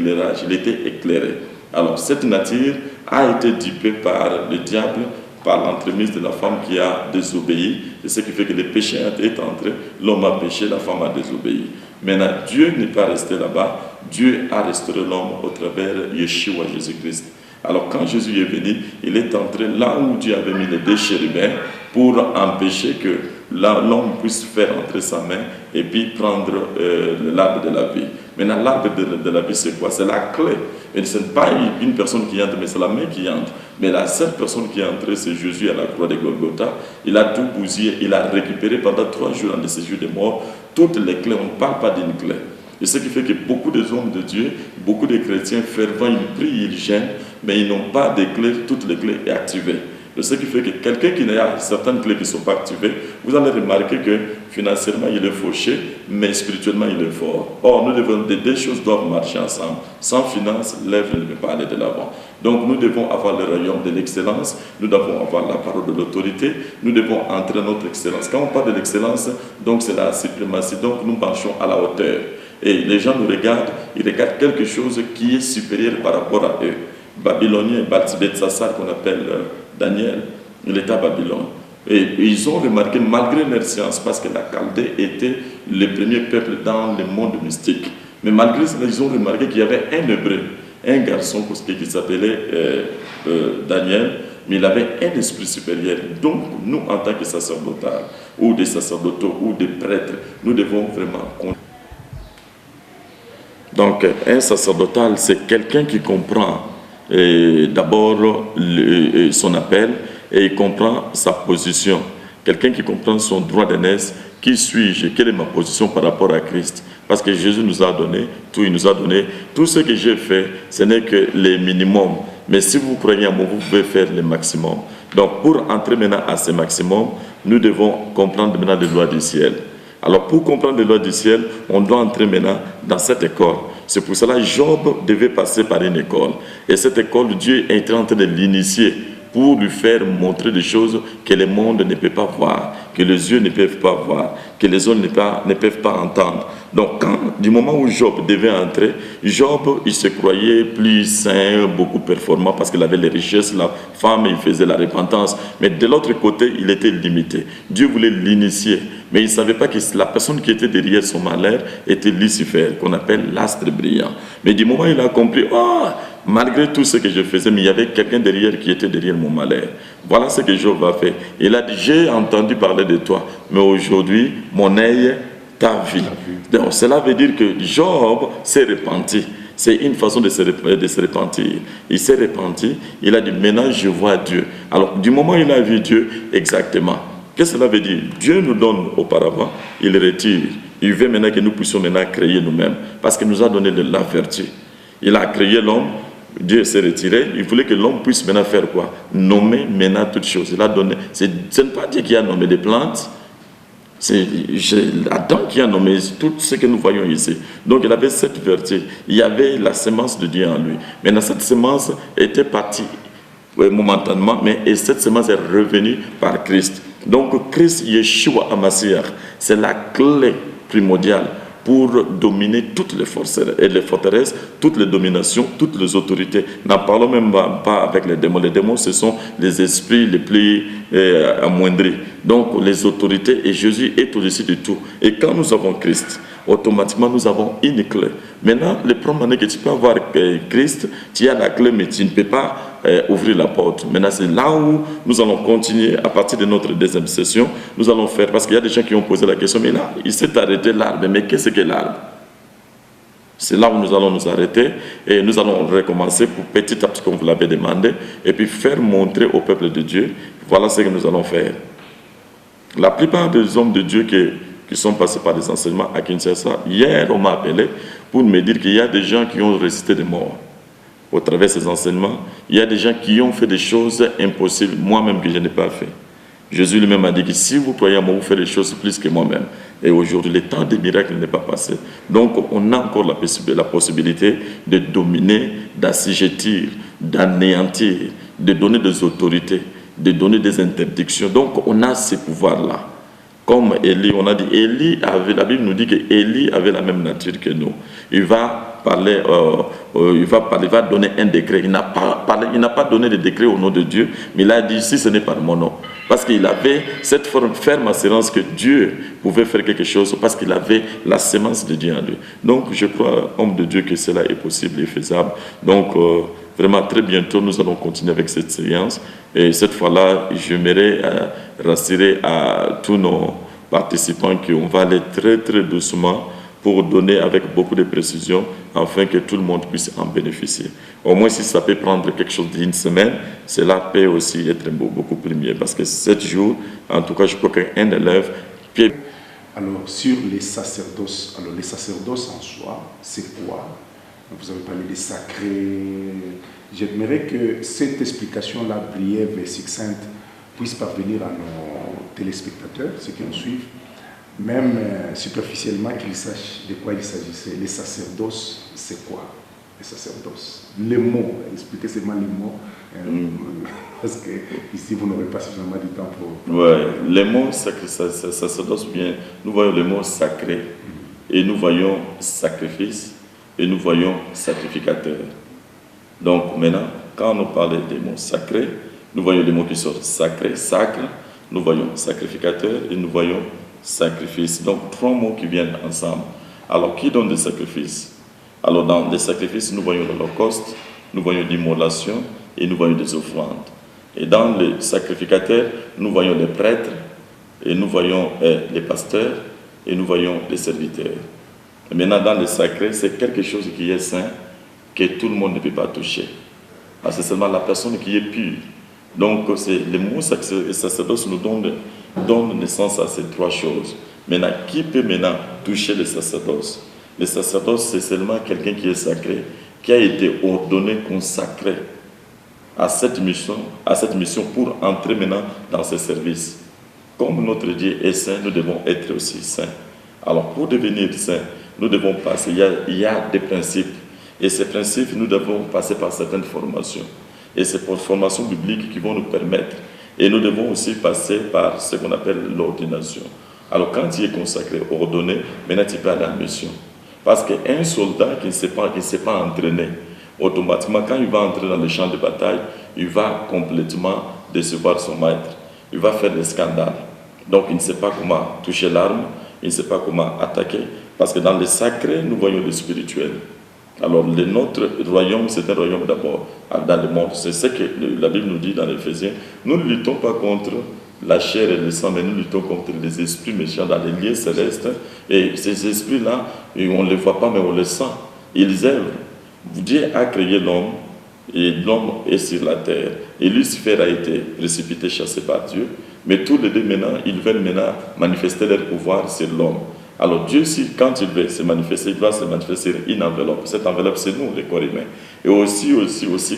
l'éclairage, il était éclairé. Alors cette nature a été dupée par le diable, par l'entremise de la femme qui a désobéi. C'est ce qui fait que le péché est entré, l'homme a péché, la femme a désobéi. Maintenant, Dieu n'est pas resté là-bas, Dieu a restauré l'homme au travers de Yeshua, Jésus-Christ. Alors quand Jésus est venu, il est entré là où Dieu avait mis les deux chérubins pour empêcher que l'homme puisse faire entrer sa main et puis prendre l'arbre de la vie. Maintenant, l'arbre de la vie, c'est quoi? C'est la clé. Et ce n'est pas une personne qui entre, mais c'est la main qui entre. Mais la seule personne qui est entrée, c'est Jésus à la croix de Golgotha. Il a tout bousillé, il a récupéré pendant 3 jours en séjour de mort toutes les clés. On ne parle pas d'une clé. Et ce qui fait que beaucoup des hommes de Dieu, beaucoup de chrétiens fervents, ils prient, ils gênent, mais ils n'ont pas de clés, toutes les clés sont activées. Et ce qui fait que quelqu'un qui a certaines clés qui ne sont pas activées, vous allez remarquer que financièrement il est fauché, mais spirituellement il est fort. Or, nous devons, les deux choses doivent marcher ensemble. Sans finance, l'œuvre ne peut pas aller de l'avant. Donc nous devons avoir le royaume de l'excellence, nous devons avoir la parole de l'autorité, nous devons entrer dans notre excellence. Quand on parle de l'excellence, donc c'est la suprématie, donc nous marchons à la hauteur. Et les gens nous regardent, ils regardent quelque chose qui est supérieur par rapport à eux. Babylonien, Belshazzar qu'on appelle Daniel, il était à Babylone. Et ils ont remarqué, malgré leur science, parce que la Chaldée était le premier peuple dans le monde mystique, mais malgré cela, ils ont remarqué qu'il y avait un hébreu, un garçon qui s'appelait Daniel, mais il avait un esprit supérieur. Donc, nous, en tant que sacerdotal, ou des sacerdotaux, ou des prêtres, nous devons vraiment compter. Donc, un sacerdotal, c'est quelqu'un qui comprend d'abord son appel et il comprend sa position. Quelqu'un qui comprend son droit d'aînesse, qui suis-je, quelle est ma position par rapport à Christ. Parce que Jésus nous a donné tout, il nous a donné tout ce que j'ai fait, ce n'est que le minimum. Mais si vous croyez en moi, vous pouvez faire le maximum. Donc, pour entrer maintenant à ce maximum, nous devons comprendre maintenant les lois du ciel. Alors, pour comprendre les lois du ciel, on doit entrer maintenant dans cette école. C'est pour cela que Job devait passer par une école. Et cette école, Dieu est en train de l'initier pour lui faire montrer des choses que le monde ne peut pas voir, que les yeux ne peuvent pas voir, que les oreilles ne peuvent pas entendre. Donc, du moment où Job devait entrer, Job, il se croyait plus saint, beaucoup performant, parce qu'il avait les richesses, la femme, il faisait la repentance. Mais de l'autre côté, il était limité. Dieu voulait l'initier. Mais il ne savait pas que la personne qui était derrière son malheur était Lucifer, qu'on appelle l'astre brillant. Mais du moment où il a compris, malgré tout ce que je faisais, mais il y avait quelqu'un derrière qui était derrière mon malheur. Voilà ce que Job a fait. Il a dit, j'ai entendu parler de toi, mais aujourd'hui, mon œil t'a vu. Donc, cela veut dire que Job s'est repenti. C'est une façon de se repentir. Il s'est repenti, il a dit, maintenant je vois Dieu. Alors, du moment où il a vu Dieu, exactement. Qu'est-ce que cela veut dire? Dieu nous donne auparavant, il retire. Il veut maintenant que nous puissions maintenant créer nous-mêmes, parce qu'il nous a donné de la vertu. Il a créé l'homme, Dieu s'est retiré, il voulait que l'homme puisse maintenant faire quoi? Nommer maintenant toutes choses. Il a donné. Ce n'est pas Dieu qui a nommé des plantes, c'est Adam qui a nommé tout ce que nous voyons ici. Donc il avait cette vertu. Il y avait la semence de Dieu en lui. Maintenant cette semence était partie momentanément, mais cette semence est revenue par Christ. Donc Christ, Yeshua Hamashiach, c'est la clé primordiale pour dominer toutes les forteresses, toutes les dominations, toutes les autorités. N'en parlons même pas avec les démons. Les démons, ce sont les esprits les plus amoindris. Donc les autorités, et Jésus est au-dessus de tout. Et quand nous avons Christ, automatiquement nous avons une clé. Maintenant, le problème est que tu peux avoir Christ, tu as la clé, mais tu ne peux pas ouvrir la porte. Maintenant, c'est là où nous allons continuer à partir de notre deuxième session. Nous allons faire, parce qu'il y a des gens qui ont posé la question, mais là, il s'est arrêté l'arbre. Mais qu'est-ce que l'arbre? C'est là où nous allons nous arrêter et nous allons recommencer pour petit à petit, comme vous l'avez demandé, et puis faire montrer au peuple de Dieu, voilà ce que nous allons faire. La plupart des hommes de Dieu qui sont passés par des enseignements à Kinshasa, hier on m'a appelé pour me dire qu'il y a des gens qui ont résisté des morts. Au travers de ces enseignements, il y a des gens qui ont fait des choses impossibles, moi-même que je n'ai pas fait. Jésus lui-même a dit que si vous croyez à moi, vous faites des choses plus que moi-même. Et aujourd'hui, le temps des miracles n'est pas passé. Donc, on a encore la possibilité de dominer, d'assujettir, d'anéantir, de donner des autorités, de donner des interdictions. Donc, on a ces pouvoirs-là. Comme Élie, on a dit, la Bible nous dit que Élie avait la même nature que nous. Il va parler, il va donner un décret. Il n'a pas donné de décret au nom de Dieu, mais il a dit si ce n'est pas mon nom. Parce qu'il avait cette ferme assurance que Dieu pouvait faire quelque chose, parce qu'il avait la sémence de Dieu en lui. Donc je crois, homme de Dieu, que cela est possible et faisable. Donc vraiment très bientôt, nous allons continuer avec cette séance. Et cette fois-là, j'aimerais rassurer à tous nos participants qu'on va aller très très doucement pour donner avec beaucoup de précision afin que tout le monde puisse en bénéficier. Au moins, si ça peut prendre quelque chose d'une semaine, cela peut aussi être beaucoup plus mieux. Parce que 7 jours, en tout cas, je crois qu'un élève... Alors, sur les sacerdoces, les sacerdoces en soi, c'est quoi? Vous avez parlé des sacrés. J'aimerais que cette explication-là, brève et succincte, puisse parvenir à nos téléspectateurs, ceux qui nous suivent, même superficiellement, qu'ils sachent de quoi il s'agissait. Les sacerdoces, c'est quoi? Les sacerdoces. Les mots, expliquez seulement les mots, parce que ici vous n'aurez pas suffisamment de temps pour... Oui, les mots sacerdoce, bien, nous voyons le mot sacré, et nous voyons sacrifice, et nous voyons sacrificateur. Donc maintenant, quand nous parlons des mots sacrés, nous voyons les mots qui sont sacrés, sacre, nous voyons sacrificateur, et nous voyons sacrifice. Donc 3 mots qui viennent ensemble. Alors qui donne des sacrifices? Alors dans les sacrifices, nous voyons l'Holocauste, nous voyons l'immolation et nous voyons des offrandes. Et dans les sacrificateurs, nous voyons les prêtres, et nous voyons les pasteurs, et nous voyons les serviteurs. Et maintenant, dans les sacrés, c'est quelque chose qui est saint, que tout le monde ne peut pas toucher. C'est seulement la personne qui est pure. Donc, les mots sacerdoce nous donnent naissance à ces 3 choses. Maintenant, qui peut maintenant toucher le sacerdoce? Le sacerdoce, c'est seulement quelqu'un qui est sacré, qui a été ordonné, consacré à cette mission pour entrer maintenant dans ce service. Comme notre Dieu est saint, nous devons être aussi saints. Alors, pour devenir saints, nous devons passer, il y a des principes. Et ces principes, nous devons passer par certaines formations. Et ces formations bibliques qui vont nous permettre. Et nous devons aussi passer par ce qu'on appelle l'ordination. Alors, quand tu es consacré, ordonné, maintenant tu peux aller en mission. Parce qu'un soldat qui ne s'est pas entraîné, automatiquement, quand il va entrer dans le champ de bataille, il va complètement décevoir son maître. Il va faire des scandales. Donc, il ne sait pas comment toucher l'arme, il ne sait pas comment attaquer. Parce que dans le sacré, nous voyons le spirituel. Alors, notre royaume, c'est un royaume d'abord dans le monde. C'est ce que la Bible nous dit dans l'Éphésiens. Nous ne luttons pas contre la chair et le sang, mais nous luttons contre les esprits méchants dans les lieux célestes. Et ces esprits-là, on ne les voit pas, mais on les sent. Ils œuvrent. Dieu a créé l'homme, et l'homme est sur la terre. Et Lucifer a été précipité, chassé par Dieu. Mais tous les deux maintenant, ils veulent maintenant manifester leur pouvoir sur l'homme. Alors Dieu, quand il veut se manifester, il doit se manifester sur une enveloppe. Cette enveloppe, c'est nous, les corps humains. Et aussi,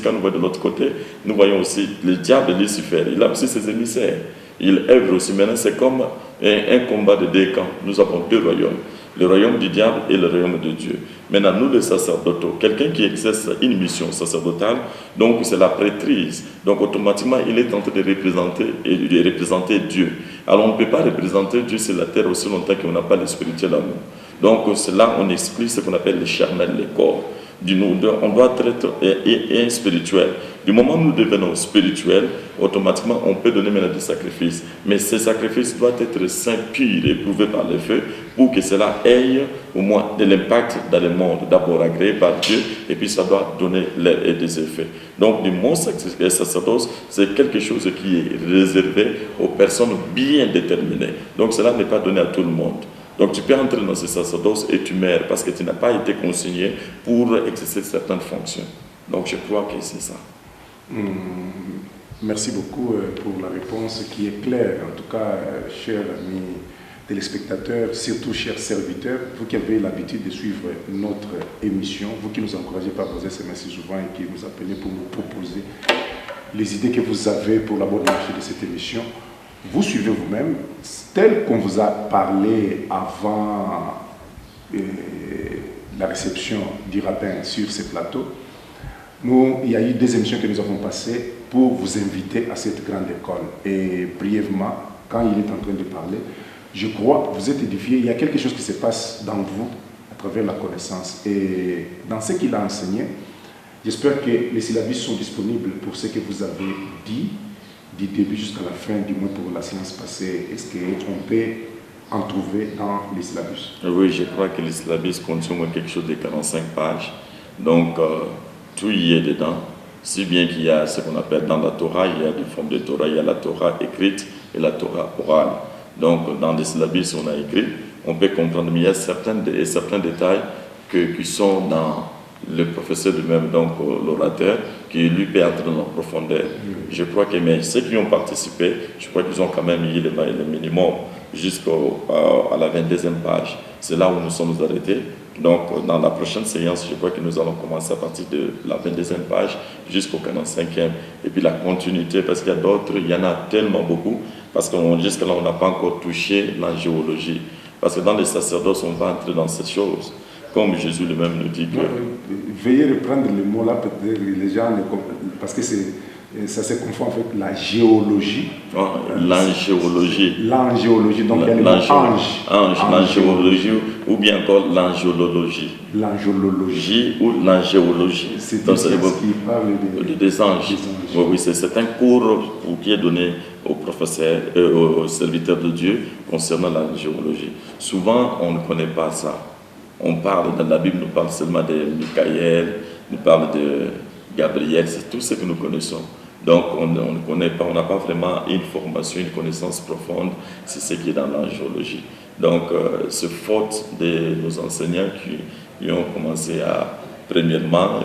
quand nous voyons de l'autre côté, nous voyons aussi le diable de Lucifer. Il a aussi ses émissaires. Il œuvre aussi. Maintenant, c'est comme un combat de 2 camps. Nous avons 2 royaumes. Le royaume du diable et le royaume de Dieu. Maintenant, nous, les sacerdotaux, quelqu'un qui exerce une mission sacerdotale, donc c'est la prêtrise. Donc, automatiquement, il est en train de représenter Dieu. Alors, on ne peut pas représenter Dieu sur la terre aussi longtemps qu'on n'a pas le spirituel amour. Donc, c'est là on explique ce qu'on appelle les charnels, les corps. On doit être spirituel. Du moment où nous devenons spirituels, automatiquement, on peut donner maintenant des sacrifices. Mais ces sacrifices doivent être saints, purs, éprouvés par le feu, pour que cela ait au moins de l'impact dans le monde. D'abord agréé par Dieu, et puis ça doit donner des effets. Donc, du mot sacerdoce, c'est quelque chose qui est réservé aux personnes bien déterminées. Donc, cela n'est pas donné à tout le monde. Donc tu peux entrer dans ce sacerdoce et tu meurs parce que tu n'as pas été consigné pour exercer certaines fonctions. Donc je crois que c'est ça. Merci beaucoup pour la réponse qui est claire. En tout cas, chers amis téléspectateurs, surtout chers serviteurs, vous qui avez l'habitude de suivre notre émission, vous qui nous encouragez par vos SMS souvent et qui nous appelez pour nous proposer les idées que vous avez pour la bonne marche de cette émission, vous suivez vous-même, tel qu'on vous a parlé avant la réception du rabbin sur ces plateaux. Il y a eu 2 émissions que nous avons passées pour vous inviter à cette grande école. Et brièvement, quand il est en train de parler, je crois que vous êtes édifié. Il y a quelque chose qui se passe dans vous travers la connaissance. Et dans ce qu'il a enseigné, j'espère que les syllabus sont disponibles pour ce que vous avez dit, du début jusqu'à la fin, du moins pour la séance passée. Est-ce qu'on peut en trouver dans les syllabus? Oui, je crois que les syllabus contiennent quelque chose de 45 pages. Donc, tout y est dedans. Si bien qu'il y a ce qu'on appelle dans la Torah, il y a des formes de Torah, il y a la Torah écrite et la Torah orale. Donc, dans les syllabus, on a écrit, on peut comprendre, mais il y a certains détails qui sont dans le professeur lui-même, donc l'orateur, qui lui peut entrer dans la profondeur. Je crois que mais ceux qui ont participé, je crois qu'ils ont quand même eu le minimum jusqu'à la 22e page. C'est là où nous sommes arrêtés. Donc, dans la prochaine séance, je crois que nous allons commencer à partir de la 22e page jusqu'au 45e. Et puis la continuité, parce qu'il y a d'autres, il y en a tellement beaucoup, parce que jusqu'à là, on n'a pas encore touché la géologie. Parce que dans les sacerdoces, on va entrer dans cette chose. Comme Jésus lui-même nous dit que... Veuillez reprendre les mots là, peut-être les gens, parce que ça se confond avec la géologie. L'angéologie. L'angéologie, donc il y a le mot ange. L'angéologie ou bien encore l'angelologie. L'angelologie. Ou l'angéologie. C'est qui parle des anges. Oui, c'est un cours qui est donné aux professeurs, aux serviteurs de Dieu concernant l'angéologie. Souvent, on ne connaît pas ça. On parle, dans la Bible, nous parle seulement de Michael, nous parle de Gabriel, c'est tout ce que nous connaissons. Donc, on ne connaît pas, on n'a pas vraiment une formation, une connaissance profonde, c'est ce qui est dans l'angéologie. Donc, c'est faute de nos enseignants qui ont commencé premièrement,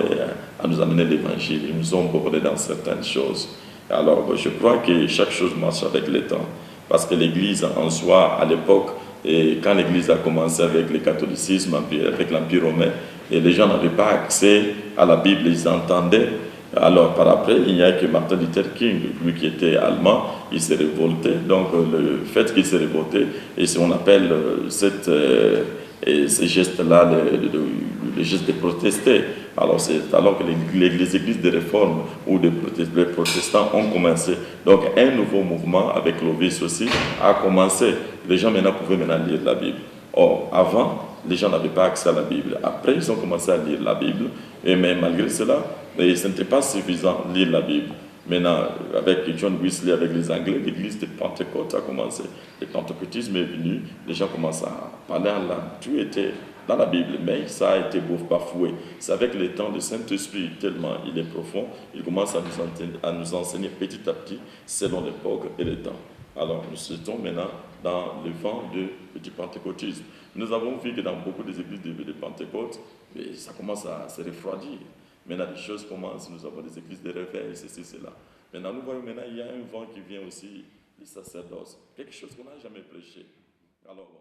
à nous amener l'évangile. Ils nous ont borné dans certaines choses. Alors, je crois que chaque chose marche avec le temps. Parce que l'Église en soi, à l'époque, et quand l'Église a commencé avec le catholicisme, avec l'Empire romain, et les gens n'avaient pas accès à la Bible, ils entendaient. Alors par après, il n'y a que Martin Luther King, lui qui était allemand, il s'est révolté. Donc le fait qu'il s'est révolté, et on appelle ces gestes-là le geste de protester. Alors c'est alors que les églises de réforme ou les protestants ont commencé. Donc un nouveau mouvement avec Clovis aussi a commencé. Les gens maintenant pouvaient lire la Bible. Or, avant, les gens n'avaient pas accès à la Bible. Après, ils ont commencé à lire la Bible. Mais malgré cela, ce n'était pas suffisant de lire la Bible. Maintenant, avec John Wesley, avec les Anglais, l'église de Pentecôte a commencé. Le pentecôtisme est venu, les gens commencent à parler en langue. Tout était dans la Bible, mais ça a été bafoué. C'est avec le temps, le Saint-Esprit, tellement il est profond, il commence à nous enseigner petit à petit, selon l'époque et le temps. Alors, nous sommes maintenant dans le vent du pentecôtisme. Nous avons vu que dans beaucoup des églises de Pentecôte, ça commence à se refroidir. Maintenant, les choses commencent, nous avons des églises de réveil, ceci, cela. Maintenant, nous voyons maintenant, il y a un vent qui vient aussi des sacerdoces. Quelque chose qu'on n'a jamais prêché. Alors, bon,